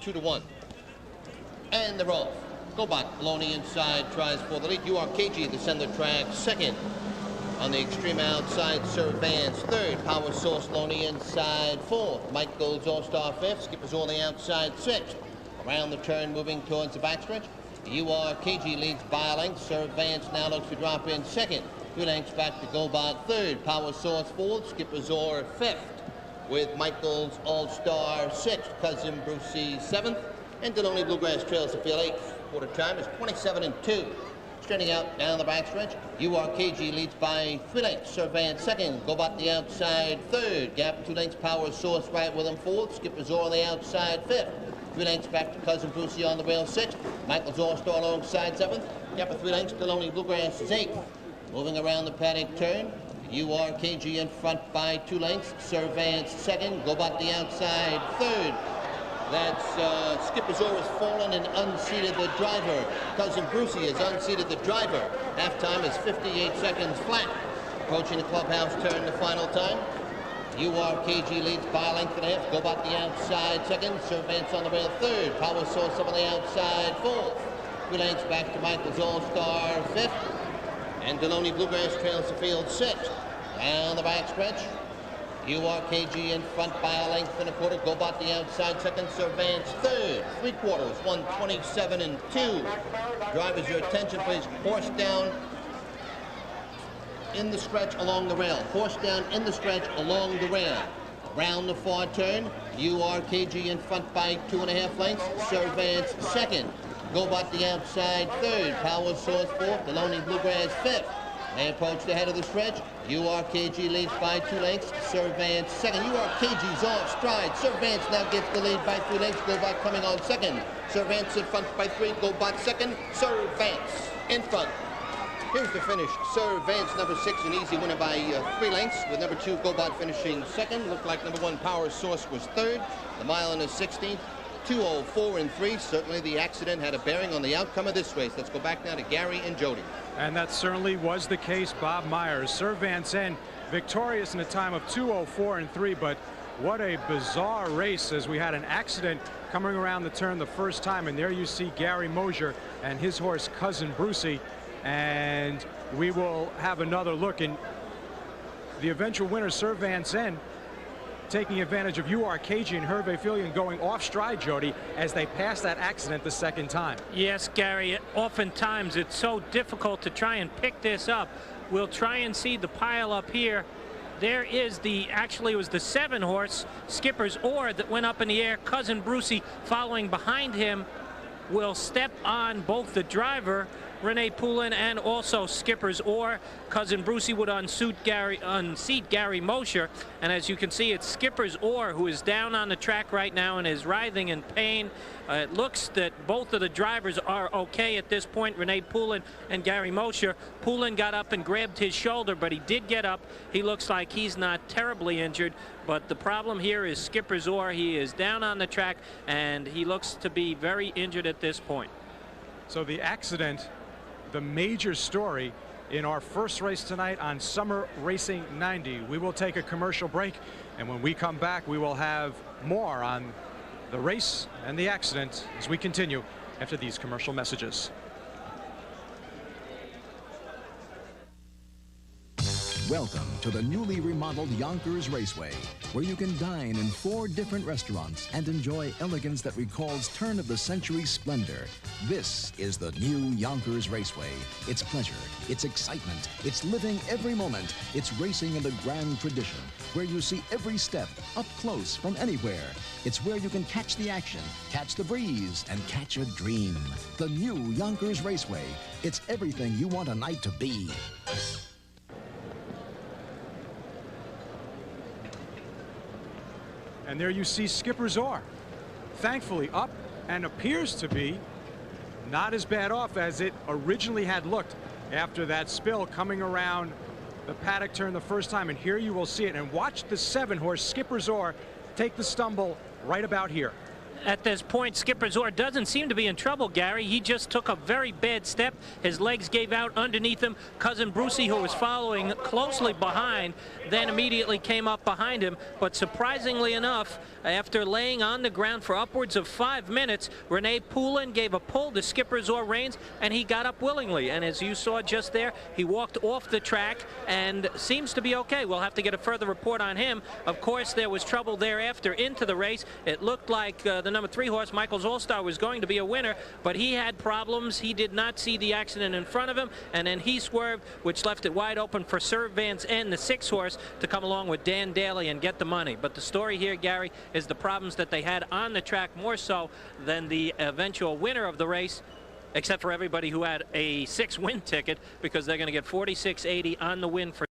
2-1. And they're off. Gobot along the inside tries for the lead. URKG, the center track, second. On the extreme outside, Servance third. Power Source along the inside, fourth. Michael's All-Star fifth. Skippers on the outside, sixth. Around the turn, moving towards the backstretch. URKG leads by a length. Servance now looks to drop in second. 2 lengths back to Gobot third. Power Source fourth. Skippers or fifth. With Michael's All-Star sixth. Cousin Brucey seventh. And Deloney Bluegrass trails the field eighth. Quarter time is 27-2. Straining out down the backstretch. URKG leads by 3 lengths. Servance second. Gobot the outside third. Gap 2 lengths. Power Source right with him fourth. Skippers on the outside fifth. 3 lengths back to Cousin Brucey on the rail sixth. Michael's All-Star alongside seventh. Gap of 3 lengths. Deloney Bluegrass is eighth. Moving around the paddock turn. URKG in front by 2 lengths. Servance second. Gobot the outside third. That's Skipper's Oar has fallen and unseated the driver. Cousin Brucey has unseated the driver. Halftime is 58 seconds flat. Approaching the clubhouse turn the final time. URKG leads by a length and a half. Gobot the outside second. Servance on the rail third. Power Source up on the outside fourth. 3 lengths back to Michael's All-Star fifth. And Deloney Bluegrass trails the field sixth. Down the backstretch. URKG in front by a length and a quarter. Gobot the outside second. Servance third. 3/4, 127-2. Drivers, your attention please. Horse down in the stretch along the rail. Horse down in the stretch along the rail. Round the far turn. URKG in front by 2.5 lengths. Servance second. Gobot the outside third. Power Source fourth. Deloney Bluegrass fifth. They approach the head of the stretch. URKG leads by 2 lengths. Servance second. URKG's off stride. Servance now gets the lead by 3 lengths. Gobot coming on second. Servance in front by 3. Gobot second. Servance in front. Here's the finish. Servance, number 6, an easy winner by 3 lengths, with number 2, Gobot, finishing second. Looked like number 1, Power Source, was third. The mile in the 16th. 2:04.3. Certainly the accident had a bearing on the outcome of this race. Let's go back now to Gary and Jody. And that certainly was the case, Bob Myers. Servance N victorious in a time of 2:04.3, but what a bizarre race as we had an accident coming around the turn the first time. And there you see Gary Mosher and his horse Cousin Brucey. And we will have another look. And the eventual winner, Servance N, taking advantage of URKG and Hervé Fillion going off stride, Jody, as they pass that accident the second time. Yes, Gary, oftentimes it's so difficult to try and pick this up. We'll try and see the pile up here. There is actually it was the 7 horse, Skipper's Oar, that went up in the air. Cousin Brucey following behind him will step on both the driver, Rene Poulin, and also Skipper's Oar. Cousin Brucey would unseat Gary Mosher, and as you can see, it's Skipper's Oar who is down on the track right now and is writhing in pain. It looks that both of the drivers are okay at this point, Rene Poulin and Gary Mosher. Poulin got up and grabbed his shoulder, but he did get up. He looks like he's not terribly injured, but the problem here is Skipper's Oar. He is down on the track, and he looks to be very injured at this point. So the accident, the major story in our first race tonight on Summer Racing 90. We will take a commercial break, and when we come back, we will have more on the race and the accident as we continue after these commercial messages. Welcome to the newly remodeled Yonkers Raceway, where you can dine in 4 different restaurants and enjoy elegance that recalls turn-of-the-century splendor. This is the new Yonkers Raceway. It's pleasure, it's excitement, it's living every moment, it's racing in the grand tradition, where you see every step up close from anywhere. It's where you can catch the action, catch the breeze, and catch a dream. The new Yonkers Raceway. It's everything you want a night to be. And there you see Skipper's Oar, thankfully up, and appears to be not as bad off as it originally had looked after that spill coming around the paddock turn the first time. And here you will see it. And watch the 7 horse Skipper's Oar take the stumble right about here. at this point, Skipper Zor doesn't seem to be in trouble, Gary. He just took a very bad step. His legs gave out underneath him. Cousin Brucey, who was following closely behind, then immediately came up behind him. But surprisingly enough, after laying on the ground for upwards of 5 minutes, Rene Poulin gave a pull to Skipper Zor reins, and he got up willingly. And as you saw just there, he walked off the track and seems to be okay. We'll have to get a further report on him. Of course, there was trouble thereafter into the race. It looked like the number 3 horse, Michael's All-Star, was going to be a winner, but he had problems. He did not see the accident in front of him, and then he swerved, which left it wide open for Sir Vance and the 6 horse to come along with Dan Daly and get the money. But the story here, Gary, is the problems that they had on the track more so than the eventual winner of the race, except for everybody who had a 6 win ticket, because they're going to get $46.80 on the win for